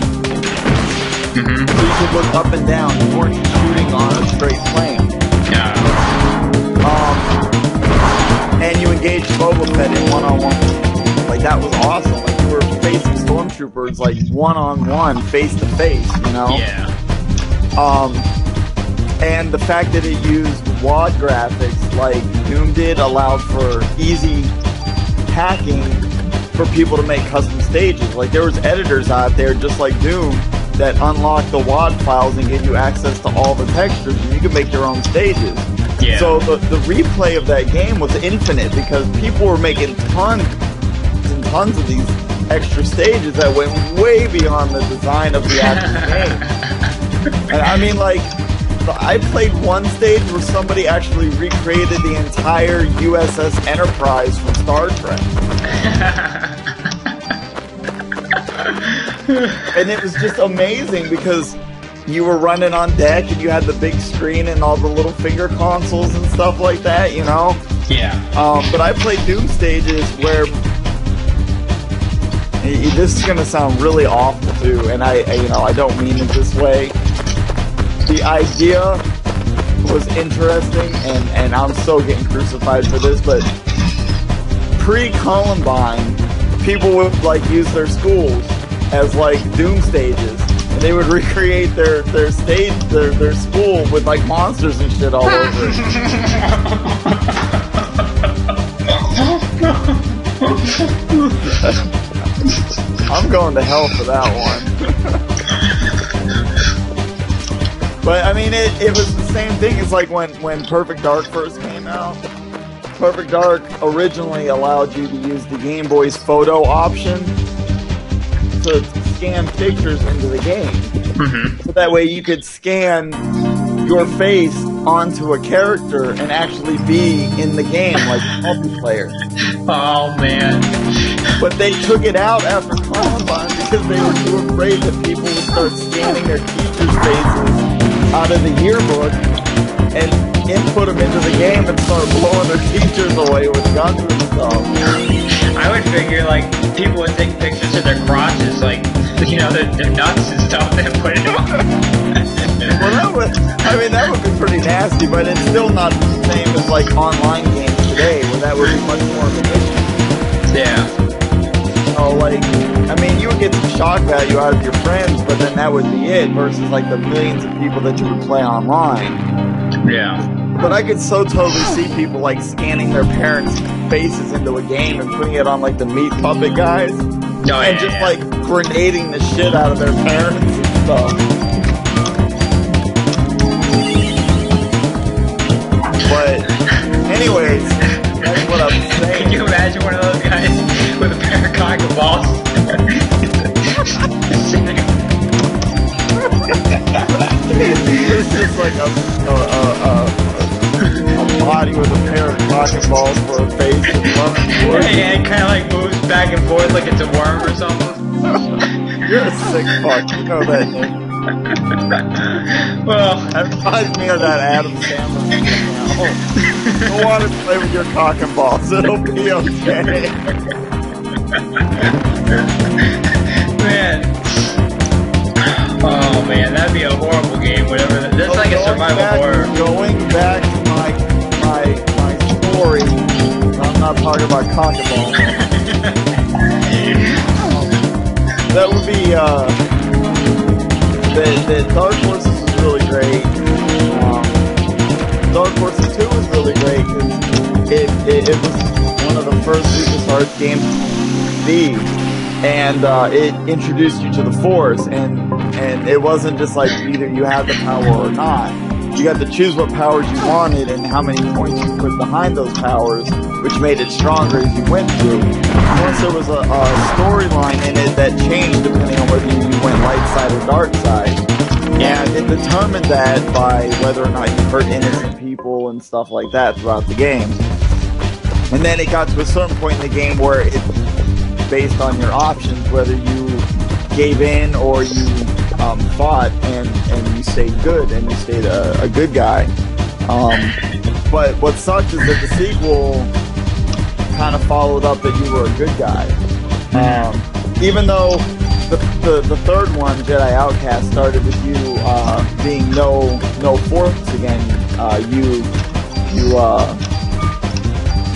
So you could look up and down. You weren't shooting on a straight plane. Yeah. And you engaged Boba Fett in one-on-one. Like, that was awesome. Like, you were facing stormtroopers, like, one-on-one, face-to-face, you know? Yeah. And the fact that it used WAD graphics like Doom did allowed for easy hacking for people to make custom stages. Like there was editors out there just like Doom that unlocked the WAD files and gave you access to all the textures, and you could make your own stages. Yeah. So the replay of that game was infinite because people were making tons and tons of these extra stages that went way beyond the design of the actual game. And I mean, like, I played one stage where somebody actually recreated the entire USS Enterprise from Star Trek. And it was just amazing because you were running on deck and you had the big screen and all the little finger consoles and stuff like that, you know? Yeah. But I played Doom stages where... This is going to sound really awful too, and I don't mean it this way. The idea was interesting, and I'm so getting crucified for this, but pre-Columbine, people would like use their schools as like Doom stages, and they would recreate their stage, their school with like monsters and shit all over it. I'm going to hell for that one. But I mean, it was the same thing as like when Perfect Dark first came out. Perfect Dark originally allowed you to use the Game Boy's photo option to scan pictures into the game. Mm-hmm. So that way you could scan your face onto a character and actually be in the game like multiplayer. Oh man. But they took it out after Columbine because they were too afraid that people would start scanning their teachers' faces out of the yearbook and input them into the game and start blowing their teachers away with guns and stuff. I would figure like people would take pictures of their crotches, like their nuts and stuff, and put it on. Well, that would be pretty nasty, but it's still not the same as like online games today, where that would be much more of an issue. Yeah. You would get some shock value out of your friends, but then that would be it, versus like the millions of people that you would play online. Yeah. But I could so totally see people like scanning their parents' faces into a game and putting it on like the meat puppet guys, and just like grenading the shit out of their parents and stuff. But anyways, that's what I'm saying. Can you imagine one of those guys with a pair of cock and balls? It's just like a body with a pair of cock and balls for a face and running towards Yeah, it kind of like moves back and forth like it's a worm or something. You're a sick fuck, you know that, Nick. Well, that reminds me of that Adam Sandler. Go on and play with your cock and balls, it'll be okay. Man. Oh man, that'd be a horrible game, whatever. That's like a survival horror. Going back to my story, I'm not talking about cock and balls. That would be, the Dark Forces was really great. Dark Forces 2 was really great because it was one of the first LucasArts games to be, and it introduced you to the Force, and it wasn't just like either you had the power or not. You got to choose what powers you wanted and how many points you put behind those powers, which made it stronger as you went through. Once there was a storyline in it that changed depending on whether you went light side or dark side. And it determined that by whether or not you hurt innocent people and stuff like that throughout the game. And then it got to a certain point in the game where it based on your options, whether you gave in or you fought and you stayed good and you stayed a good guy. But what sucked is that the sequel kind of followed up that you were a good guy. Even though the third one, Jedi Outcast, started with you being no Force again, you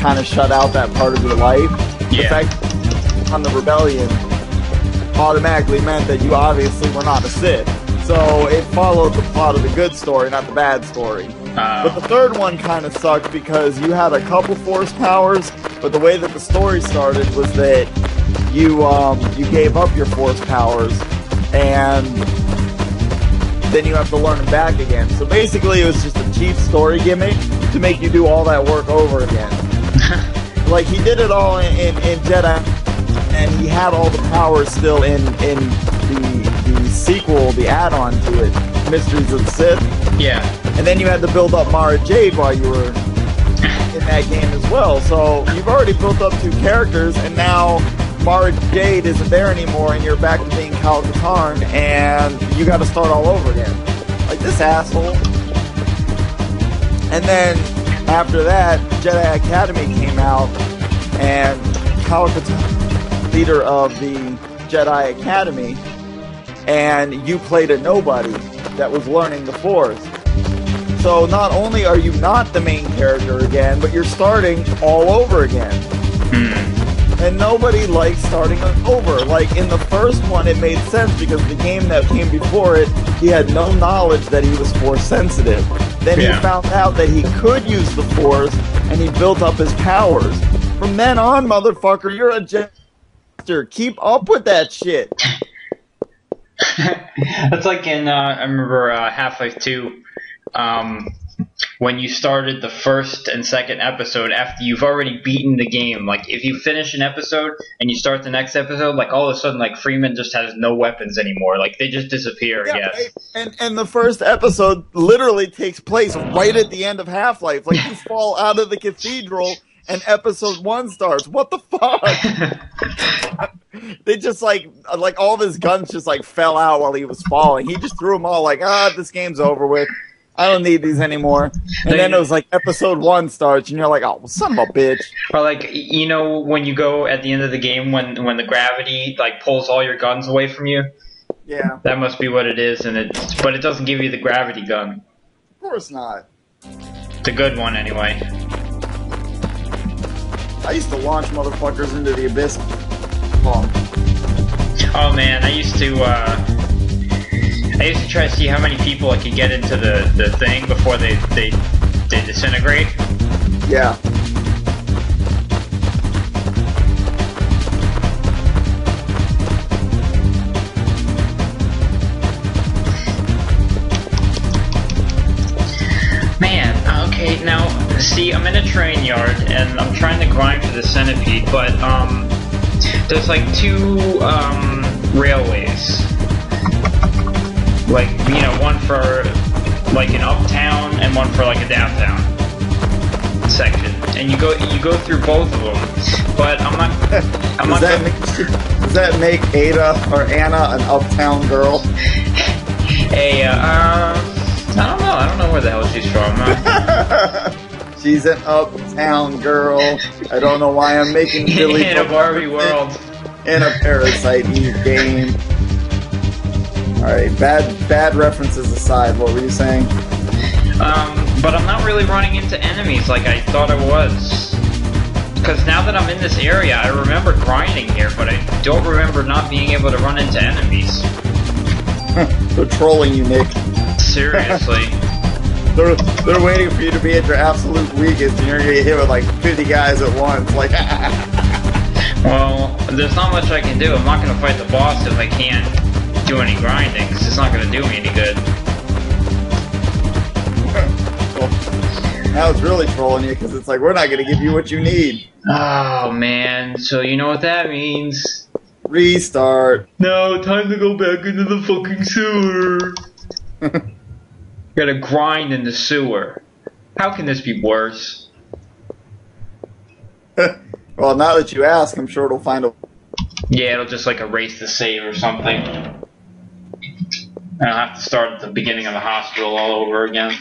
kind of shut out that part of your life. Yeah. The fact on the Rebellion automatically meant that you obviously were not a Sith. So it followed the plot of the good story, not the bad story. But the third one kind of sucked because you had a couple Force powers, but the way that the story started was that you gave up your Force powers, and then you have to learn them back again. So basically it was just a cheap story gimmick to make you do all that work over again. Like, he did it all in Jedi, and he had all the powers still in the sequel, the add-on to it, Mysteries of the Sith. Yeah. And then you had to build up Mara Jade while you were in that game as well. So you've already built up two characters, and now Mara Jade isn't there anymore, and you're back to being Kal Katarn, and you got to start all over again. Like, this asshole. And then after that, Jedi Academy came out, and Kal Katarn, leader of the Jedi Academy, and you played a nobody that was learning the Force. So not only are you not the main character again, but you're starting all over again. And nobody likes starting over. Like, in the first one, it made sense because the game that came before it, he had no knowledge that he was Force sensitive. Then he found out that he could use the Force, and he built up his powers. From then on, motherfucker, you're a jester. Keep up with that shit. That's like in, I remember Half-Life 2, when you started the first and second episode after you've already beaten the game. Like, if you finish an episode and you start the next episode, like, all of a sudden, like, Freeman just has no weapons anymore. Like, they just disappear, I guess. Right? And the first episode literally takes place right at the end of Half-Life. Like, you fall out of the cathedral and episode 1 starts. What the fuck? They just, like all of his guns just, like, fell out while he was falling. He just threw them all like, this game's over with. I don't need these anymore. And then it was like episode 1 starts, and you're like, oh, well, son of a bitch. Or like, you know, when you go at the end of the game, when the gravity like pulls all your guns away from you. Yeah. That must be what it is, but it doesn't give you the gravity gun. Of course not. It's a good one anyway. I used to launch motherfuckers into the abyss. Oh man, I used to try to see how many people I could get into the thing before they disintegrate. Yeah. Man, okay, now, see, I'm in a train yard, and I'm trying to grind for the Centipede, but, there's like 2, railways. Like, you know, one for, like, an uptown, and one for, like, a downtown section. And you go through both of them, but Does that make Ada or Anna an uptown girl? Hey, I don't know where the hell she's from. She's an uptown girl. I don't know why I'm making Billy in a Barbie world. In a Parasite Eve game. Alright, bad references aside, what were you saying? But I'm not really running into enemies like I thought I was. Because now that I'm in this area, I remember grinding here, but I don't remember not being able to run into enemies. They're trolling you, Nick. Seriously. They're waiting for you to be at your absolute weakest, and you're gonna get hit with like 50 guys at once. Like, well, there's not much I can do. I'm not gonna fight the boss if I can't do any grinding, because it's not gonna do me any good. Well, now it's really trolling you, because it's like, we're not gonna give you what you need. Oh man, so you know what that means. Restart. No, time to go back into the fucking sewer. Gotta grind in the sewer. How can this be worse? Well, now that you ask, I'm sure it'll find a... Yeah, it'll just like erase the save or something. And I'll have to start at the beginning of the hospital all over again.